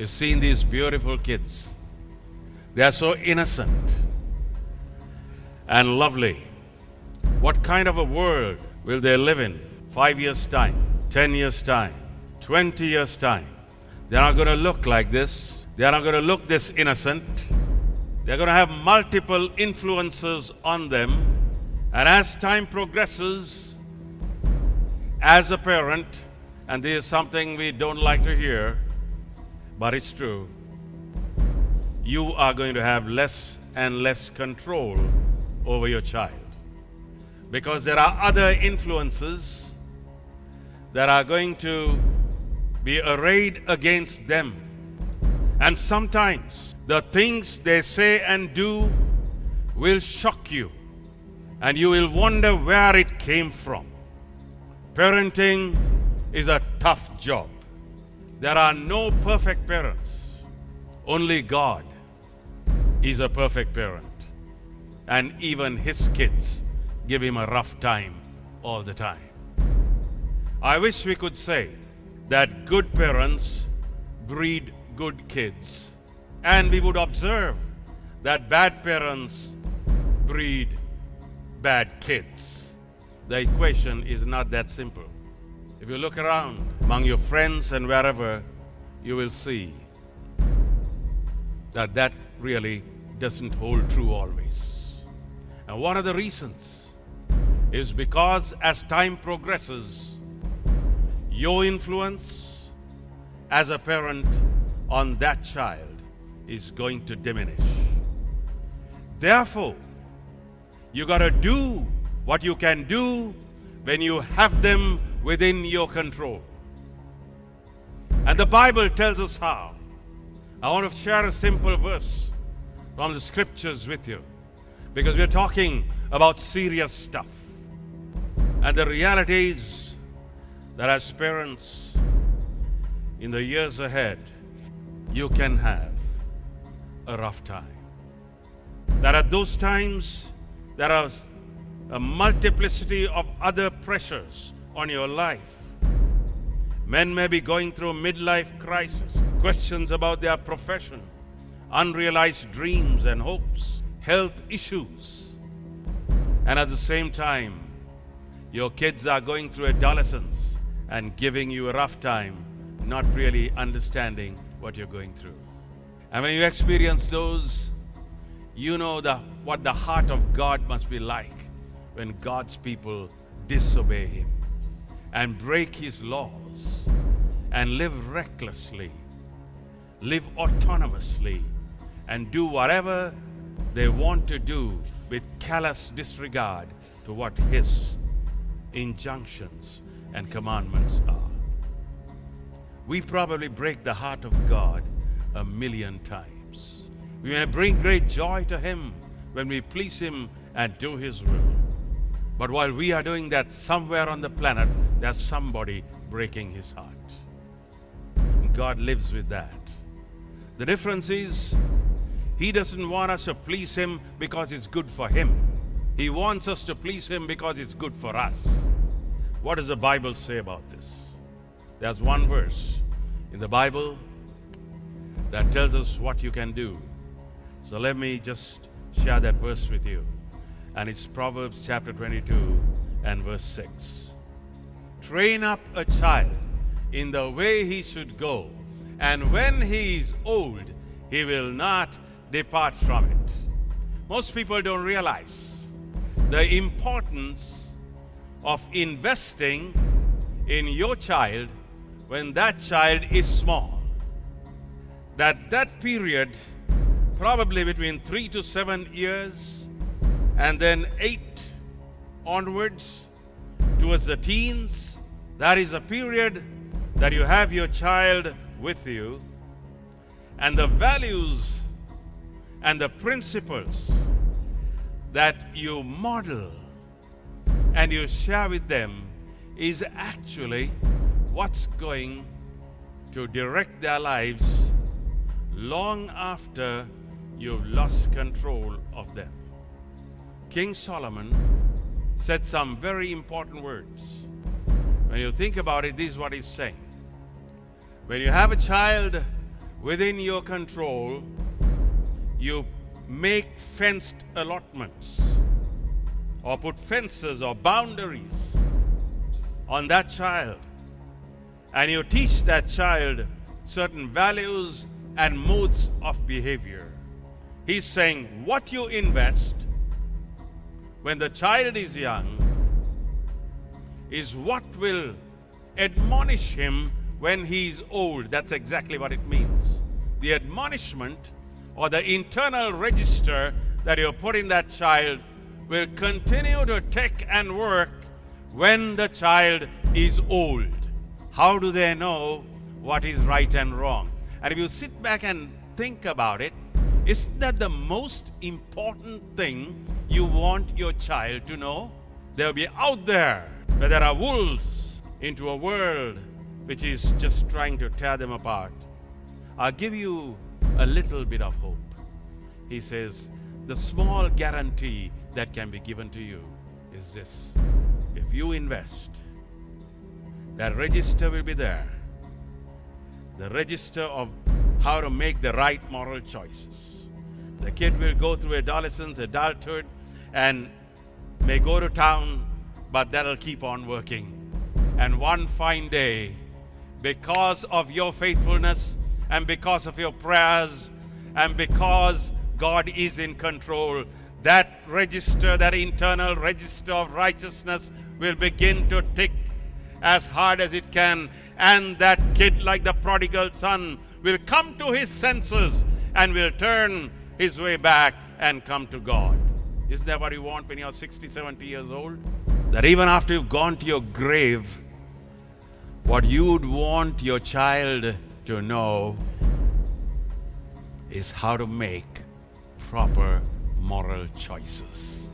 You've seen these beautiful kids. They are so innocent and lovely. What kind of a world will they live in 5 years' time, 10 years' time, 20 years' time? They're not going to look like this. They're not going to look this innocent. They're going to have multiple influences on them. And as time progresses, as a parent, and this is something we don't like to hear, but it's true, you are going to have less and less control over your child. Because there are other influences that are going to be arrayed against them. And sometimes the things they say and do will shock you, and you will wonder where it came from. Parenting is a tough job. There are no perfect parents. Only God is a perfect parent. And even his kids give him a rough time all the time. I wish we could say that good parents breed good kids, and we would observe that bad parents breed bad kids. The equation is not that simple. If you look around among your friends and wherever, you will see that that really doesn't hold true always. And one of the reasons is because as time progresses, your influence as a parent on that child is going to diminish. Therefore, you got to do what you can do when you have them within your control. And the Bible tells us how. I want to share a simple verse from the scriptures with you, because we're talking about serious stuff. And the reality is that as parents, in the years ahead, you can have a rough time. That at those times, there are a multiplicity of other pressures on your life. Men may be going through midlife crisis, questions about their profession, unrealized dreams and hopes, health issues. And at the same time, your kids are going through adolescence and giving you a rough time, not really understanding what you're going through. And when you experience those, you know what the heart of God must be like when God's people disobey Him and break His laws and live recklessly, live autonomously, and do whatever they want to do with callous disregard to what His injunctions and commandments are. We probably break the heart of God 1,000,000 times. We may bring great joy to Him when we please Him and do His will. But while we are doing that, somewhere on the planet, there's somebody breaking His heart. And God lives with that. The difference is, He doesn't want us to please Him because it's good for Him. He wants us to please Him because it's good for us. What does the Bible say about this? There's one verse in the Bible that tells us what you can do. So let me just share that verse with you. And it's Proverbs chapter 22 and verse 6. Train up a child in the way he should go, and when he is old, he will not depart from it. Most people don't realize the importance of investing in your child when that child is small. That period, probably between 3 to 7 years, and then 8 onwards towards the teens, that is a period that you have your child with you, and the values and the principles that you model and you share with them is actually what's going to direct their lives long after you've lost control of them. King Solomon said some very important words. When you think about it, this is what he's saying. When you have a child within your control, you make fenced allotments or put fences or boundaries on that child, and you teach that child certain values and modes of behavior. He's saying what you invest when the child is young is what will admonish him when he's old. That's exactly what it means. The admonishment or the internal register that you put in that child will continue to tick and work when the child is old. How do they know what is right and wrong? And if you sit back and think about it, isn't that the most important thing you want your child to know? They'll be out there where there are wolves into a world which is just trying to tear them apart. I'll give you a little bit of hope. He says, the small guarantee that can be given to you is this. If you invest, that register will be there. The register of how to make the right moral choices. The kid will go through adolescence, adulthood, and may go to town, but that'll keep on working. And one fine day, because of your faithfulness and because of your prayers and because God is in control, that register, that internal register of righteousness will begin to tick as hard as it can, and that kid, like the prodigal son, will come to his senses and will turn his way back and come to God. Isn't that what you want when you're 60, 70 years old? That even after you've gone to your grave, what you'd want your child to know is how to make proper moral choices.